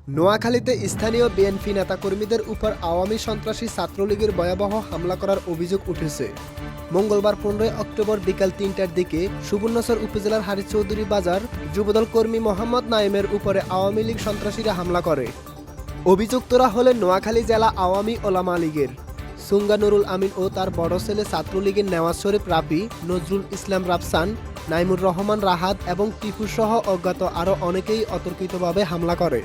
নোয়াখালীতে স্থানীয় বিএনপি নেতাকর্মীদের উপর আওয়ামী সন্ত্রাসী ছাত্রলীগের ভয়াবহ হামলা করার অভিযোগ উঠেছে। মঙ্গলবার 15 অক্টোবর বিকাল ৩টার দিকে সুবর্ণচর উপজেলার হারি চৌধুরী বাজার যুবদল কর্মী মোহাম্মদ নাইমের উপরে আওয়ামী লীগ সন্ত্রাসীরা হামলা করে। অভিযুক্তরা হলেন নোয়াখালী জেলা আওয়ামী ওলামা লীগের সুঙ্গা নুরুল আমিন ও তার বড় ছেলে ছাত্রলীগের নেওয়াজ শরীফ রাফি, নজরুল ইসলাম রাফসান, নাইমুর রহমান রাহাত এবং টিপু সহ অজ্ঞাত আরও অনেকেই অতর্কিতভাবে হামলা করে।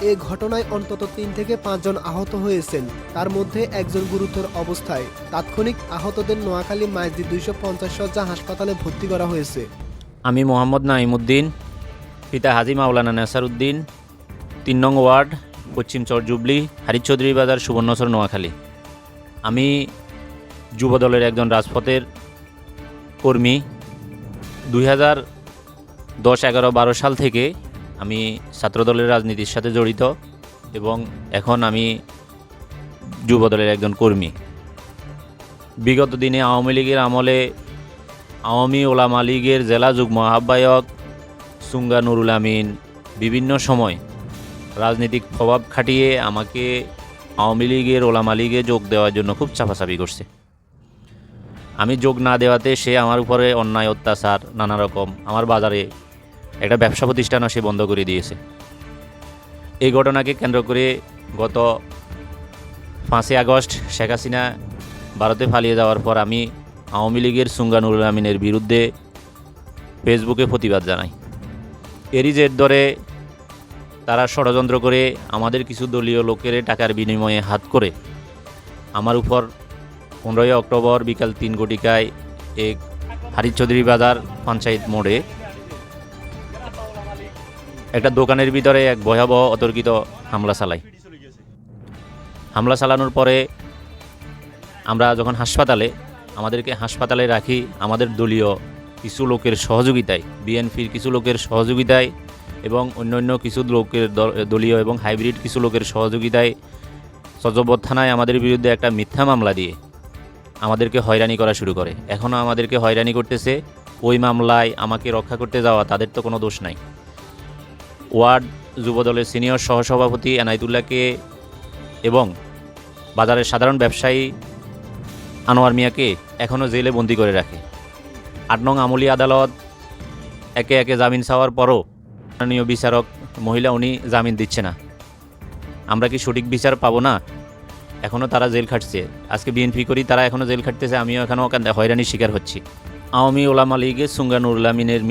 এ ঘটনায় অন্তত ৩ থেকে ৫ জন আহত হয়েছেন, তার মধ্যে একজন গুরুতর অবস্থায়। তাৎক্ষণিক আহতদের নোয়াখালী মাইজদি ২৫০ শয্যা হাসপাতালে ভর্তি করা হয়েছে। আমি মোহাম্মদ নাইমুদ্দিন, পিতা হাজি মাওলানা নেসার উদ্দিন, ৩ নং ওয়ার্ড, পশ্চিম চরজুবলি, হারি চৌধুরী বাজার, সুবর্ণচর, নোয়াখালী। আমি যুবদলের একজন রাজপথের কর্মী। 2010, 11, 12 সাল থেকে আমি ছাত্রদলের রাজনীতির সাথে জড়িত এবং এখন আমি যুবদলের একজন কর্মী। বিগত দিনে আওয়ামী লীগের আমলে আওয়ামী ওলামা লীগের জেলা যুগ্ম আহ্বায়ক সুঙ্গা নুরুল আমিন বিভিন্ন সময় রাজনৈতিক প্রভাব খাটিয়ে আমাকে আওয়ামী লীগের ওলামা লীগে যোগ দেওয়ার জন্য খুব চাপাচাপি করছে। আমি যোগ না দেওয়াতে সে আমার উপরে অন্যায় অত্যাচার নানা রকম, আমার বাজারে একটা ব্যবসা প্রতিষ্ঠানও সে বন্ধ করে দিয়েছে। এই ঘটনাকে কেন্দ্র করে গত 5 আগস্ট শেখ হাসিনা ভারতে পালিয়ে যাওয়ার পর আমি আওয়ামী লীগের সুঙ্গা নুরুল আমিনের বিরুদ্ধে ফেসবুকে প্রতিবাদ জানাই। এরই জের ধরে তারা ষড়যন্ত্র করে আমাদের কিছু দলীয় লোকের টাকার বিনিময়ে হাত করে আমার উপর 15 অক্টোবর বিকাল 3 ঘটিকায় এক হারি চৌধুরী বাজার পঞ্চায়েত মোড়ে একটা দোকানের ভিতরে এক ভয়াবহ অতর্কিত হামলা চালায়। হামলা চালানোর পরে আমরা যখন আমাদেরকে হাসপাতালে রাখি আমাদের দলীয় কিছু লোকের সহযোগিতায়, বিএনপির কিছু লোকের সহযোগিতায় এবং অন্যান্য কিছু লোকের দলীয় এবং হাইব্রিড কিছু লোকের সহযোগিতায় সজবর থানায় আমাদের বিরুদ্ধে একটা মিথ্যা মামলা দিয়ে আমাদেরকে হয়রানি করা শুরু করে। এখনও আমাদেরকে হয়রানি করতেছে। ওই মামলায় আমাকে রক্ষা করতে যাওয়া তাদের তো কোনো দোষ নাই। ওয়ার্ড যুবদলের সিনিয়র সহসভাপতি এনায়েতুল্লাহকে এবং বাজারের সাধারণ ব্যবসায়ী আনোয়ার মিয়াকে এখনও জেলে বন্দি করে রাখে। 8 নং আমলি আদালত একে একে জামিন চাওয়ার পরও মাননীয় বিচারক মহিলা উনি জামিন দিচ্ছে না। আমরা কি সঠিক বিচার পাবো না? এখনও তারা জেল খাটছে। আজকে বিএনপি করি, তারা এখনও জেল খাটতেছে, আমিও এখনও হয়রানির শিকার হচ্ছি। আওয়ামী ওলামা লীগের সুঙ্গা নুরুল আমিনের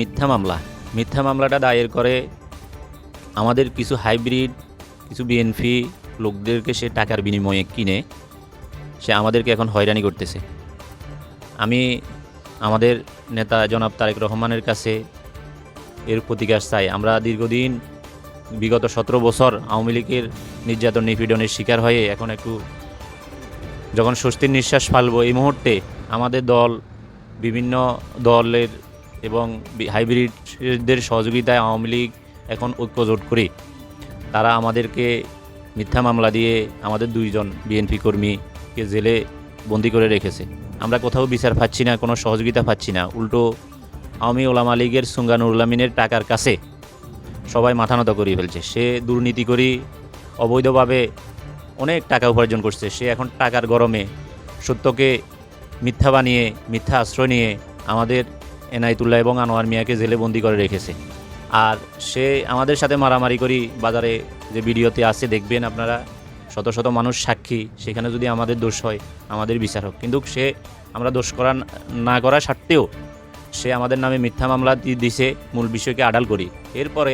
মিথ্যা মামলাটা দায়ের করে আমাদের কিছু হাইব্রিড কিছু বিএনপি লোকদেরকে সে টাকার বিনিময়ে কিনে সে আমাদেরকে এখন হয়রানি করতেছে। আমি আমাদের নেতা জনাব তারেক রহমানের কাছে এর প্রতিকার চাই। আমরা দীর্ঘদিন বিগত 17 বছর আওয়ামী লীগের নির্যাতন নিপীড়নের শিকার হয়ে এখন একটু যখন স্বস্তির নিঃশ্বাস ফেলব, এই মুহূর্তে আমাদের দল বিভিন্ন দলের এবং হাইব্রিডদের সহযোগিতায় আওয়ামী লীগ এখন ঐক্যজোট করে তারা আমাদেরকে মিথ্যা মামলা দিয়ে আমাদের 2 জন বিএনপি কর্মীকে জেলে বন্দি করে রেখেছে। আমরা কোথাও বিচার পাচ্ছি না, কোনো সহযোগিতা পাচ্ছি না। উল্টো আওয়ামী ওলামা লীগের সুঙ্গা নুরুল আমিনের টাকার কাছে সবাই মাথা নত করে ফেলছে। সে দুর্নীতি করে অবৈধভাবে অনেক টাকা উপার্জন করছে। সে এখন টাকার গরমে সত্যকে মিথ্যা বানিয়ে মিথ্যা আশ্রয় নিয়ে আমাদের এনায়েতুল্লাহ এবং আনোয়ার মিয়াকে জেলে বন্দি করে রেখেছে। আর সে আমাদের সাথে মারামারি করি বাজারে, যে ভিডিওতে আছে দেখবেন আপনারা, শত শত মানুষ সাক্ষী। সেখানে যদি আমাদের দোষ হয় আমাদের বিচার হোক। কিন্তু সে আমরা দোষ না করা সত্ত্বেও সে আমাদের নামে মিথ্যা মামলা দিছে মূল বিষয়কে আড়াল করি। এরপরে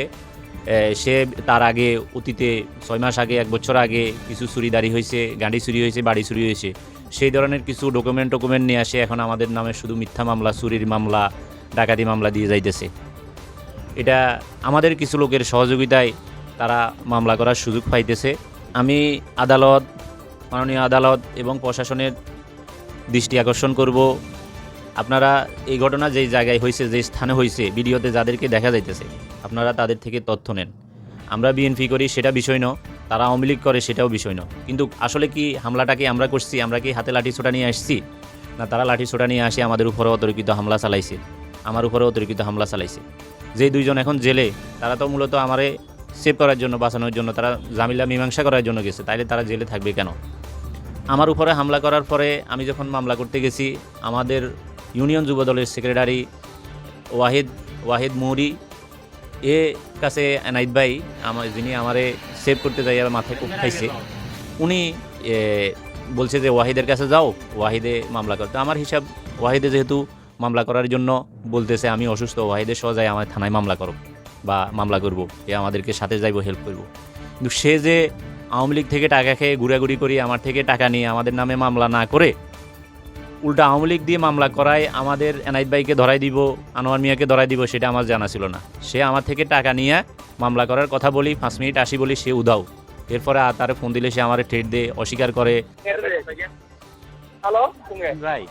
সে তার আগে অতীতে 6 মাস আগে 1 বছর আগে কিছু চুরিদারি হয়েছে, গাড়ি চুরি হয়েছে, বাড়ি চুরি হয়েছে, সেই ধরনের কিছু ডকুমেন্ট নিয়ে আসে এখন আমাদের নামে শুধু মিথ্যা মামলা, চুরির মামলা, ডাকাতি মামলা দিয়ে যাইতেছে। এটা আমাদের কিছু লোকের সহযোগিতায় তারা মামলা করার সুযোগ পাইতেছে। আমি মাননীয় আদালত এবং প্রশাসনের দৃষ্টি আকর্ষণ করব, আপনারা এই ঘটনা যেই জায়গায় হয়েছে, যে স্থানে হয়েছে, ভিডিওতে যাদেরকে দেখা যাইতেছে আপনারা তাদের থেকে তথ্য নেন। আমরা বিএনপি করি সেটা বিষয় নয়, তারা আওয়ামী লীগ করে সেটাও বিষয় নয়। কিন্তু আসলে কি হামলাটাকে আমরা করছি, আমরা কি হাতে লাঠি ছোটা নিয়ে আসছি, না তারা লাঠি ছোটা নিয়ে আসে আমাদের উপরে অতর্কিত হামলা চালাইছে, আমার উপরে অতর্কিত হামলা চালাইছে। যে 2 জন এখন জেলে তারা তো মূলত আমারে সেভ করার জন্য, বাঁচানোর জন্য, তারা জামিলা মীমাংসা করার জন্য গেছে, তাইলে তারা জেলে থাকবে কেন? আমার উপরে হামলা করার পরে আমি যখন মামলা করতে গেছি, আমাদের ইউনিয়ন যুবদলের সেক্রেটারি ওয়াহিদ মৌরি এ কাছে এনায়েত ভাই যিনি আমারে সেভ করতে যাই মাথায় খুব খাইছে, উনি বলছে যে ওয়াহিদের কাছে যাও, ওয়াহিদে মামলা করতে। আমার হিসাব, ওয়াহিদে যেহেতু মামলা করার জন্য বলতেছে, আমি অসুস্থ, ওয়াহিদের সহ যাই আমার থানায় মামলা করো বা মামলা করব, এ আমাদেরকে সাথে যাইব, হেল্প করব। কিন্তু সে যে আওয়ামী লীগ থেকে টাকা খেয়ে ঘুরাঘুরি করি আমার থেকে টাকা নিয়ে আমাদের নামে মামলা না করে উল্টা আওয়ামী লীগ দিয়ে মামলা করায় আমাদের এনায়েত ভাইকে ধরাই দিব, আনোয়ার মিয়াকে ধরাই দিব, সেটা আমার জানা ছিল না। সে আমার থেকে টাকা নিয়ে মামলা করার কথা বলি, 5 মিনিট আসি বলি, সে উধাও। এরপরে তার ফোন দিলে সে আমার ট্রেড দিয়ে অস্বীকার করে। হ্যালো ভাই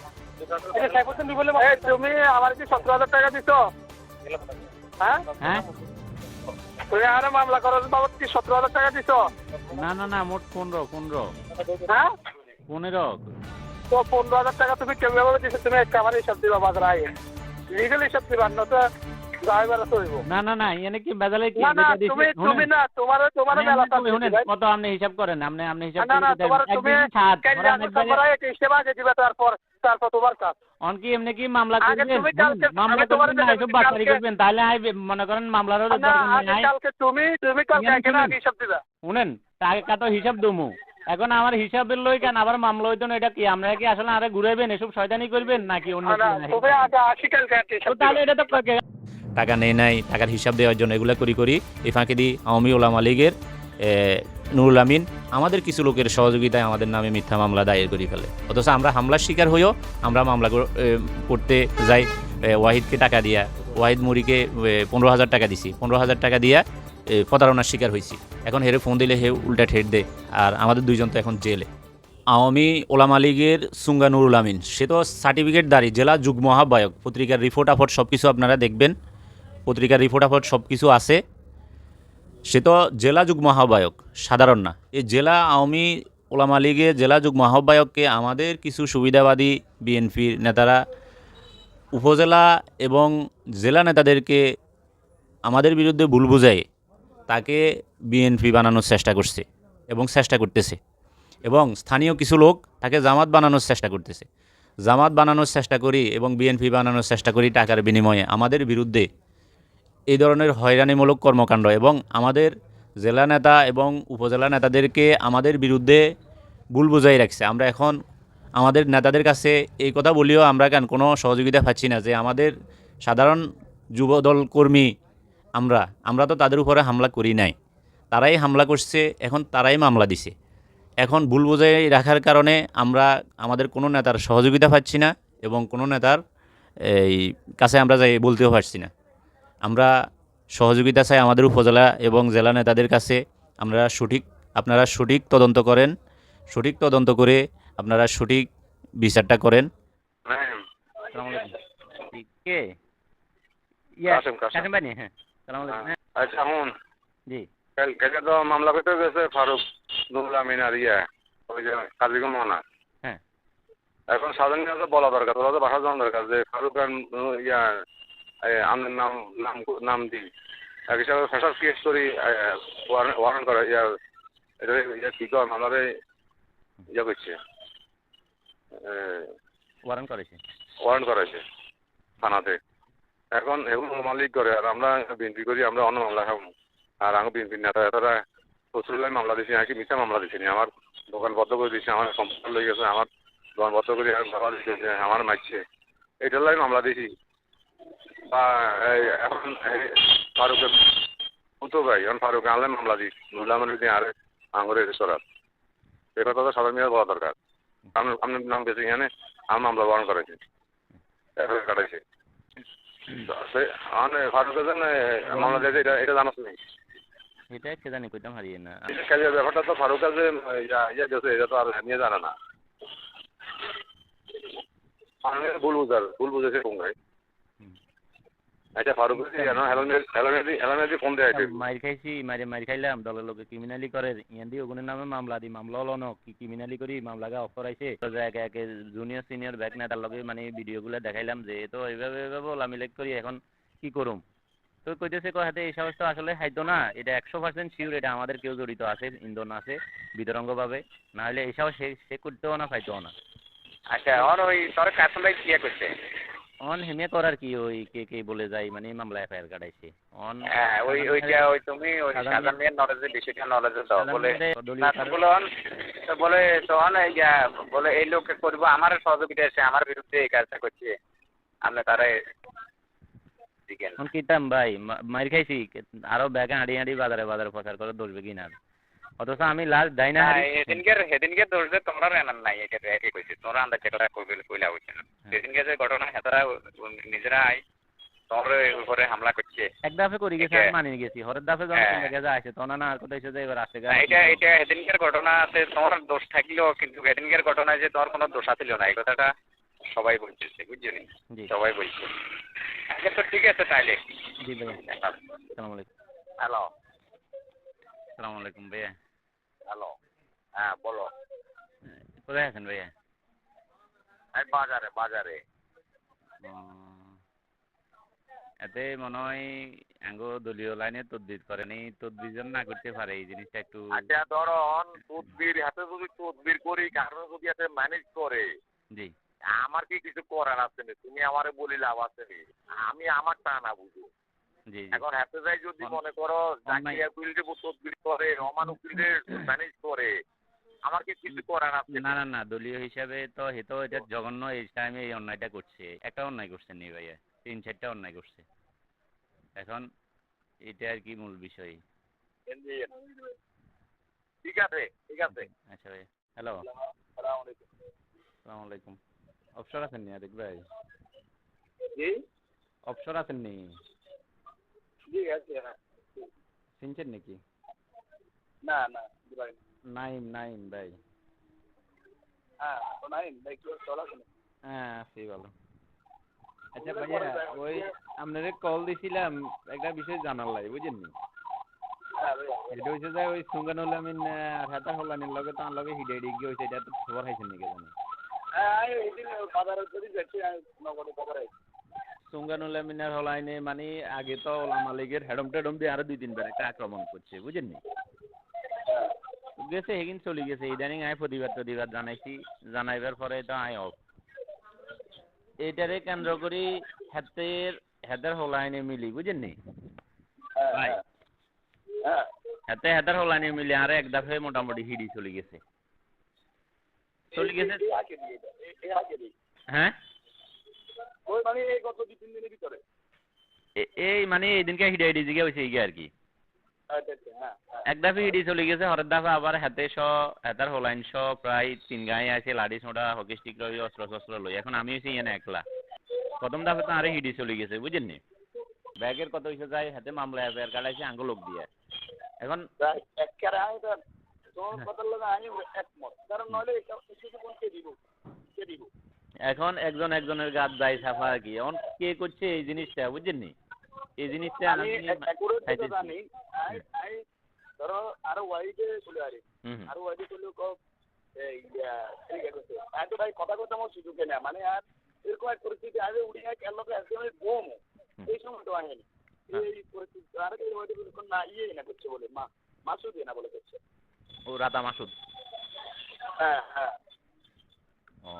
তুমি আমার কি 17,000 টাকা দিছো? হ্যাঁ হ্যাঁ, তুমি আরে মামলা করার বাবদ কি 17,000 টাকা দিছো? না মোট 15 হ্যাঁ 15। তো 15,000 টাকা তুমি কেমন দিছো? তুমি একটা আমার হিসাব দিবা বাজার আগে, লিগাল হিসাব দিবা, না তো ড্রাইভার চলবো না এনে কি বেজালে কি না না তুমি না তোমার মেলা কত আপনি হিসাব করেন, আপনি হিসাব না না করে তোমার দেন। তুমি একদিন হিসাব আগে দিবা, তারপর তোমার কাজ। অন কি এমনি কি মামলা আগে করবেন, তুমি কালকে- মামলা আমি তোমার করবেন না, এসব বাটপারি করবেন, তাহলে মনে করেন মামলারও না দরকার আগে নাই। কালকে তুমি কালকে শুনেন, এখানে আগে হিসাব দিবা। শুনেন, টাকা কত হিসাব দমু, এখন আমার হিসাবের লই কেন আবার মামলা হইতো না? এটা কি আমরা কি আসলে আরে ঘুরাইবেন, এসব শয়তানি করবেন নাকি অন্য না কিছু? তুমি আগে আসি কালকে হিসাব তাহলে দিবা। এটা তো টাকা নেই নাই, টাকার হিসাব দেওয়ার জন্য এগুলা করি এই ফাঁকি দিই আওয়ামী ওলামা লীগের নুরুল আমিন আমাদের কিছু লোকের সহযোগিতায় আমাদের নামে মিথ্যা মামলা দায়ের করে ফেলে। অথচ আমরা হামলার শিকার হয়েও আমরা মামলা করতে যাই। ওয়াহিদকে টাকা দিয়া, ওয়াহিদ মুড়িকে 15,000 টাকা দিছি, 15,000 টাকা দিয়া প্রতারণার শিকার হয়েছি। এখন হেরে ফোন দিলে হে উল্টা ঠেট দে, আর আমাদের দুইজন তো এখন জেলে। আওয়ামী ওলামা লীগের সুঙ্গা নুরুল আমিন, সে তো সার্টিফিকেটধারী জেলা যুগ্ম আহ্বায়ক। পত্রিকার রিপোর্ট আপট সব কিছু আপনারা দেখবেন, পত্রিকার রিপোর্ট আপট সব কিছু আছে। সে তো জেলা যুগ্ম আহ্বায়ক, সাধারণ না। এই জেলা আওয়ামী ওলামা লীগের জেলা যুগ্ম আহ্বায়ককে আমাদের কিছু সুবিধাবাদী বিএনপির নেতারা উপজেলা এবং জেলা নেতাদেরকে আমাদের বিরুদ্ধে ভুল বুঝায় তাকে বিএনপি বানানোর চেষ্টা করছে এবং চেষ্টা করতেছে, এবং স্থানীয় কিছু লোক তাকে জামাত বানানোর চেষ্টা করতেছে। জামাত বানানোর চেষ্টা করি এবং বিএনপি বানানোর চেষ্টা করি টাকার বিনিময়ে আমাদের বিরুদ্ধে এই ধরনের হয়রানিমূলক কর্মকাণ্ড, এবং আমাদের জেলা নেতা এবং উপজেলা নেতাদেরকে আমাদের বিরুদ্ধে ভুল বুঝাই রাখছে। আমরা এখন আমাদের নেতাদের কাছে এই কথা বলিও আমরা কোনো সহযোগিতা পাচ্ছি না, যে আমাদের সাধারণ যুবদল কর্মী আমরা তো তাদের উপরে হামলা করি নাই, তারাই হামলা করছে, এখন তারাই মামলা দিছে। এখন ভুল বুঝাই রাখার কারণে আমরা আমাদের কোনো নেতার সহযোগিতা পাচ্ছি না এবং কোনো নেতার এই কাছে আমরা যাই বলতেও পারছি না। আমরা সহযোগিতা চাই আমাদের উপজেলা এবং জেলা নেতাদের কাছে। আপনারা সঠিক তদন্ত করেন, সঠিক তদন্ত করে আপনারা সঠিক বিচারটা করেন। কে কাসেম ভাই? হ্যাঁ, আচ্ছা হুন জি। কালকে তো মামলা করতে গেছে ফারুক নুরুল আমিন আর ওই যে কাজীগঞ্জ মানা। হ্যাঁ, এখন সাধারণ তো বলা দরকার, তোরা তো বাসা জানা দরকার যে ফারুক আমাদের নাম দিই এক হিসাবে ফেসার কেস করি ওয়ারেন্ট করে এটা কি কর আমাদের করছে ওয়ারেন্ট করেছে থানাতে। এখন এগুলো মালিক করে আর আমরা বিএনপি করি, আমরা অন্য মামলা খাবো। আর আমি বিএনপির নেতা এতটা প্রচুর মামলা দিচ্ছি, নাকি মিথ্যা মামলা দিচ্ছি, আমার দোকান বদ্ধ করে দিচ্ছি, আমার সম্পদ লেগে গেছে, আমার দোকান বদ্ধ করে বাবা দিচ্ছে, আমার মারছে, এইটার লাই মামলা দিছি। বা এখন ফারুকের মতো ভাই, এখন ফারুক আনলে মামলা দিই, নুরুল আমিন আর আঙুরে সরার এই কথা তো সাধারণ মেয়ের বলা দরকার। আপনার নাম গেছে এখানে আমার মামলা বরণ করেছে, কাটাইছে ফারুকের জন্য মামলা দিয়েছে, এটা জানাস নেই? এটা কে জানি কইতাম হারিয়ে না। কাজের ব্যাপারটা তো ফারুক যে গেছে এটা তো আর নিয়ে জানে না। ভুল বুঝেছে কোন ভাই। আচ্ছা ফারুক হেলমেট ফোন দেয় মাইর খাইছি, মাইর খাইলাম দলের লোকে ক্রিমিনালি করে ইয়ান দিয়ে ওগুনের নামে মামলা দি, মামলা হলো না কি ক্রিমিনালি করি মামলাকে অফ করাইছে। একে একে জুনিয়র সিনিয়র ব্যাক নেতার লগে ভিডিওগুলো দেখাইলাম যে তো এইভাবে ওলামি লেগ করি, এখন কি করুম? তো কইতেছে হাতে এই সমস্ত আসলে খাইতো না, এটা 100% শিওর এটা আমাদের কেউ জড়িত আছে, ইন্ধন আছে বিতরঙ্গভাবে, না হলে এই সাহস সে করতেও না পাইতেও না। আচ্ছা ওর ওই তোর কাছে কি করছে? অন হেমে করার কি, ওই কে বলে যায় মানে মামলা এফআইআর কাটাইছে অন। হ্যাঁ ওই তুমি ওই সাধারণ নলেজে বিষয়টা নলেজে দাও বলে বলে তখন বলে এই লোক করবো আমার সহযোগিতা এসে আমার বিরুদ্ধে এই কাজটা করছে, আপনি তারা দিকেন কিতাম ভাই মার খাইছি আরো ব্যাগে হাঁড়ি হাঁড়ি বাজারে বাজারে প্রচার করে দৌড়বে কিনা, অথচ আমি লাস্ট যাই না সেদিনকে দোষ যে তোমরা এনার নাই এটা একই কইছি, তোমরা আন্দাজ করা কইলা হইছে না। সেদিনকে যে ঘটনা হেতারা নিজেরা তোমরা উপরে হামলা করছে এক দাফে করি গেছে, আমি মানি গেছি হরের দাফে যখন লেগে যায় আসে তখন না আর কথা এসে যায় এবার আসে এটা সেদিনকার ঘটনা আছে, তোমার দোষ থাকলেও কিন্তু সেদিনকার ঘটনায় যে তোমার কোনো দোষ ছিল না এই কথাটা সবাই বলতেছে, বুঝছেন? সবাই বলছে। আচ্ছা তো ঠিক আছে তাইলে। জি ভাই, আসসালামু আলাইকুম। হ্যালো, আসসালামু আলাইকুম ভাইয়া। হ্যালো, হ্যাঁ বলো। কোথায় আছেন ভাইয়া? আমি বাজারে। এতে মনে হয় আঙ্গো দলীয় লাইনে তদবির করেনি, তদবির না করতে পারে এই জিনিসটা একটু। আচ্ছা ধরো তদবির হাতে যদি তদবির করি কারণ যদি হাতে ম্যানেজ করে, জি আমার কি কিছু করার আছে না, তুমি আমারে বলি লাভ আছে নি, আমি আমার টা না বুঝি। জি এখন হাতে যাই যদি মনে করো জাকিয়া ফিল্ডে তদবির করে, রমানু ফিল্ডে ম্যানেজ করে, আমার কি কিছু করার আছে? না দলীয় হিসাবে তো হেতো এটা জঘন্য এই টাইমে এই অন্যায়টা করছে, একটা অন্যায় করছে নি ভাইয়া, 3-4টা অন্যায় করছে। এখন এটা আর কি মূল বিষয়। ঠিক আছে। আচ্ছা ভাই, হ্যালো, আসসালামু আলাইকুম। অবসর আছেন নি আরেক ভাই? জি অবসর আছেন নি? জি আছে। চিনছেন নাকি? না ভাই। নাইম ভাই। হ্যাঁ নাইম ভাই, কি চলা শুনে? হ্যাঁ আছি ভালো। আচ্ছা ভাইয়া, ওই আপনারে কল দিছিলাম একটা বিষয় জানার লাই, বুঝেন নি? এটা হচ্ছে যে ওই সুঙ্গানুল আমিন আর হাতা হলানির লগে তার লগে হিডাইডি গিয়ে হয়েছে, এটা তো খবর খাইছেন নাকি জানি? সুঙ্গানুল আমিন আর হলাইনে মানে আগে তো ওলামা লীগের হেডম টেডম দিয়ে আরো 2-3 বার একটা আক্রমণ করছে, বুঝেন নি? গেছে হেগিন চলে গেছে, ইদানিং আয় প্রতিবাদ জানাইছি, জানাইবার পরে তো আয় অফ এইটারে কেন্দ্র করি হেদের হলাইনে মিলি, বুঝেন নি ভাই? হেদের হলাইনে মিলি আর এক দফে মোটামুটি হিডি চলে গেছে। হ্যাঁ এই মানে এই দিনকে হিডি জিগে হয়েছে এই আর কি, এক দাফে হিডি চলে গেছে, হরের দাফে আবার হেতার হলাইন প্রায় 3 গায়ে আছে লাঠি ছোটা হকি স্টিক লই অস্ত্র লই। এখন আমি হয়েছি এনে একলা, প্রথম দাফে তো আরে হিডি চলে গেছে, বুঝেন নি? ব্যাগের কত হয়েছে যায় হাতে মামলা এফআইআর কাটাইছে আঙ্গ লোক দিয়ে। এখন এখন একজনের গাত যায় সাফা আর কি, এখন কে করছে এই জিনিসটা, বুঝছেন নি? এই জিনিসটা ধরো আরো ওয়াইডে চলে আরে আরো ওয়াইডে চলে ভাই কথা আমার সুযোগে না, মানে আর এরকম এক পরিস্থিতি আগে উড়ে একজনের বোম এই সময় তো আহেনি এই পরিস্থিতি আর কি ওয়াইডে না না করছে বলে মাসুদ না বলে করছে। ও রাতা মাসুদ। হ্যাঁ ও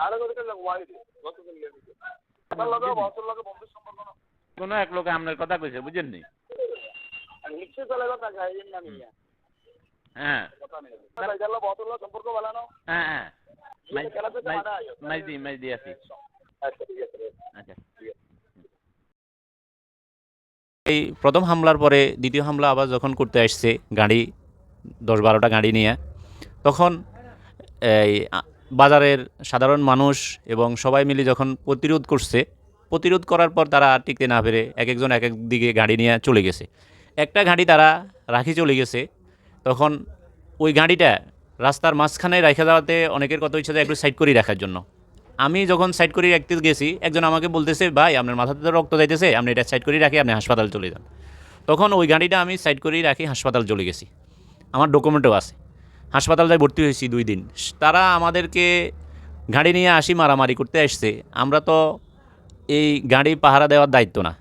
আরো ওয়াইডে বন্ধুর সম্পর্ক কোন এক লোক আপনার কথা কইছে, বুঝেন নি? হ্যাঁ সম্পর্ক বানানো। হ্যাঁ মাইজি আছি। আচ্ছা এই প্রথম হামলার পরে দ্বিতীয় হামলা আবার যখন করতে আসছে গাড়ি 10-12টা গাড়ি নিয়ে, তখন এই বাজারের সাধারণ মানুষ এবং সবাই মিলে যখন প্রতিরোধ করার পর তারা টিকতে না পেরে একজন এক দিকে গাড়ি নিয়ে চলে গেছে। একটা গাড়ি তারা রাখি চলে গেছে, তখন ওই গাড়িটা রাস্তার মাঝখানে রেখে যাওয়াতে অনেকের কথা হচ্ছে যে একটু সাইড করে রাখার জন্য। আমি যখন সাইড করে রাখতে গেছি, একজন আমাকে বলতেছে ভাই আপনার মাথাতে তো রক্ত যাইতেছে, আপনি এটা সাইড করে রাখি আপনি হাসপাতাল চলে যান। তখন ওই গাড়িটা আমি সাইড করেই রাখি হাসপাতাল চলে গেছি, আমার ডকুমেন্টও আছে। হাসপাতাল যাই ভর্তি হয়েছি 2 দিন। তারা আমাদেরকে গাড়ি নিয়ে আসি মারামারি করতে আসছে, আমরা তো এই গাড়ি পাহারা দেওয়ার দায়িত্ব না।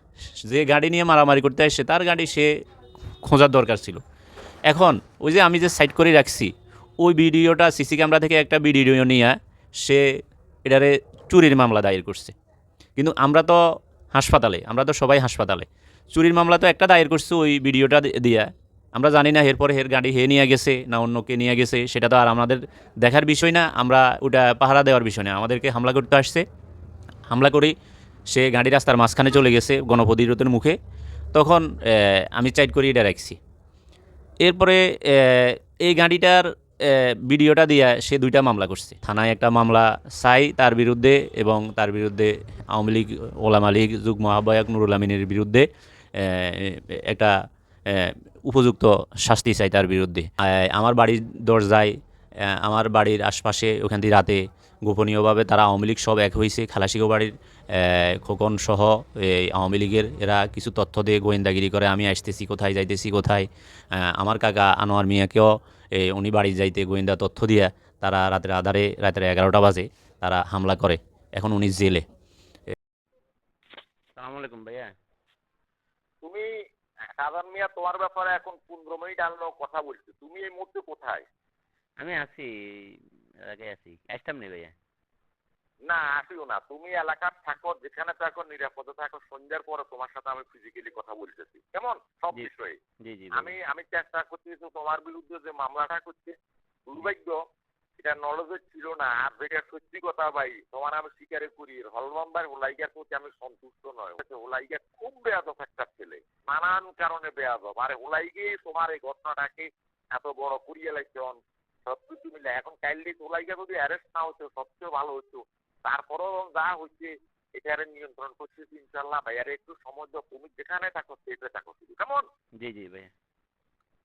যে গাড়ি নিয়ে মারামারি করতে আসছে তার গাড়ি সে খোঁজার দরকার ছিল। এখন ওই যে আমি যে সাইড করে রাখছি, ওই ভিডিওটা সিসি ক্যামেরা থেকে একটা ভিডিও নিয়ে সে এটারে চুরির মামলা দায়ের করছে। কিন্তু আমরা তো হাসপাতালে, আমরা তো সবাই হাসপাতালে, চুরির মামলা তো একটা দায়ের করছে ওই ভিডিওটা দিয়া। আমরা জানি না এরপরে এর গাড়ি হে নিয়ে গেছে না অন্য কে নিয়ে গেছে, সেটা তো আর আমাদের দেখার বিষয় না। আমরা ওটা পাহারা দেওয়ার বিষয় না, আমাদেরকে হামলা করতে আসছে। হামলা করি সে গাড়ি রাস্তার মাঝখানে চলে গেছে গণপ্রতিরোধের মুখে। তখন আমি চাইট করি এটা রাখছি। এরপরে এই গাড়িটার ভিডিওটা দিয়ে সে 2টা মামলা করছে। থানায় একটা মামলা চাই তার বিরুদ্ধে, এবং তার বিরুদ্ধে আওয়ামী লীগ, ওলামা লীগ, যুগ্ম আহ্বায়ক নুরুল আমিনের বিরুদ্ধে একটা উপযুক্ত শাস্তি চাই তার বিরুদ্ধে। আমার বাড়ির দরজায়, আমার বাড়ির আশপাশে ওখান দিয়ে রাতে গোপনীয়ভাবে তারা আওয়ামী লীগ সব এক হয়েছে। খালাসিগো বাড়ির খোকন সহ এই আওয়ামী লীগের এরা কিছু তথ্য দিয়ে গোয়েন্দাগিরি করে আমি আসতেছি কোথায়, যাইতেছি কোথায়। আমার কাকা আনোয়ার মিয়াকেও উনি বাড়ি যাইতে গোয়েন্দা তথ্য দিয়ে তারা রাতের আধারে, রাতের 11টা বাজে তারা হামলা করে। এখন উনি জেলে। সালামু আলাইকুম ভাইয়া। তুমি সাধারণ মিয়া তোমার ব্যাপারে এখন 15 মিনিট আনলো কথা বলছি, তুমি এই মুহূর্তে কোথায়? আমি আছি, আগে আছি, আসতাম নি ভাইয়া। না আসিও না, তুমি এলাকার থাকো, যেখানে থাকো নিরাপদে থাকো। সন্ধ্যার পরে তোমার সাথে আমি ফিজিক্যালি কথা বলতেছি, কেমন? সব জি বিষয়ে জি জি আমি চেষ্টা করতেছি তোমার বিরুদ্ধে যে মামলাটা করছে, দুর্ভাগ্য এটা নলেজে ছিল না। আর যেটা সত্যি কথা ভাই, তোমার আমি স্বীকারে করি, হলমান্দার হোলাইগার প্রতি আমি সন্তুষ্ট নয়। হোলাইগা খুব বেয়াদব একটা ছেলে, নানান কারণে বেয়াদব। আর হোলাইগে তোমার এই ঘটনাটাকে এত বড় করিয়ে লাগছেন সবকিছু মিলে। এখন কাইন্ডলি হোলাইগা যদি অ্যারেস্ট না হতো সবচেয়ে ভালো হতো। তারপরেও যা হচ্ছে এটারে নিয়ন্ত্রণ করতেছি ইনশাল্লাহ। ভাইয়ারে একটু সময় দাও, তুমি যেখানে থাকো সেটা থাকো শুধু, কেমন? জি জি ভাইয়া।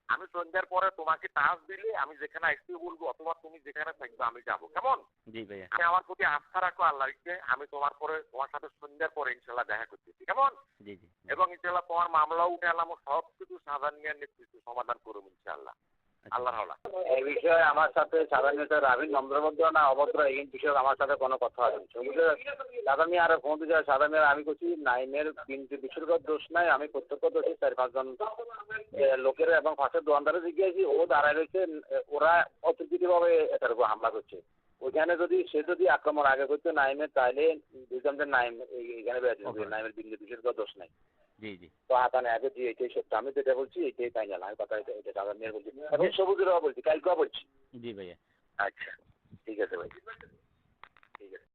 আমি সন্ধ্যার পরে তোমাকে টাস্ক দিলে আমি যেখানে আসতে বলবো, অথবা তুমি যেখানে থাকবে আমি যাবো, কেমন? জি ভাইয়া। আমি আমার প্রতি আস্থা রাখো আল্লাহকে। আমি তোমার সাথে সন্ধ্যার পরে ইনশাল্লাহ দেখা করতেছি, কেমন? জি জি এবং ইনশাল্লাহ তোমার মামলাও উঠে এলাম, সব কিছু সাধারণ নেতৃত্ব সমাধান করুন ইনশাল্লাহ। আল্লাহ হাওলা। এই বিষয়ে আমার সাথে সাধারণ রাবিন নম্রভদ্র না অভদ্র এই বিষয়ে আমার সাথে কোনো কথা হয়নি। সাধারণ আর ফোন দিচ্ছে সাধারণ আমি করছি নাইমের কিন্তু বিশুদ্ধ দোষ নাই, আমি প্রত্যক্ষ দোষী 4-5 জন লোকের এবং ফাঁসের দোকানদারে জিজ্ঞেসি, ও দাঁড়ায় রয়েছে। ওরা অতর্কিতভাবে এটার উপর হামলা করছে। ওইখানে সে যদি আক্রমণ আগে করতো নাইমের, তাহলে দুজনদের নাইম এখানে নাইমের বিশুদ্ধ দোষ নাই। জি জি। তো আতানে আগে দিয়ে এটাই সত্য, আমি যেটা বলছি এটাই ফাইনাল। আমি কথা এটা সাধারণ নিয়ে বলছি এবং সবুজেরও বলছি, কালকেও বলছি। জি ভাইয়া। আচ্ছা ঠিক আছে ভাই, ঠিক আছে।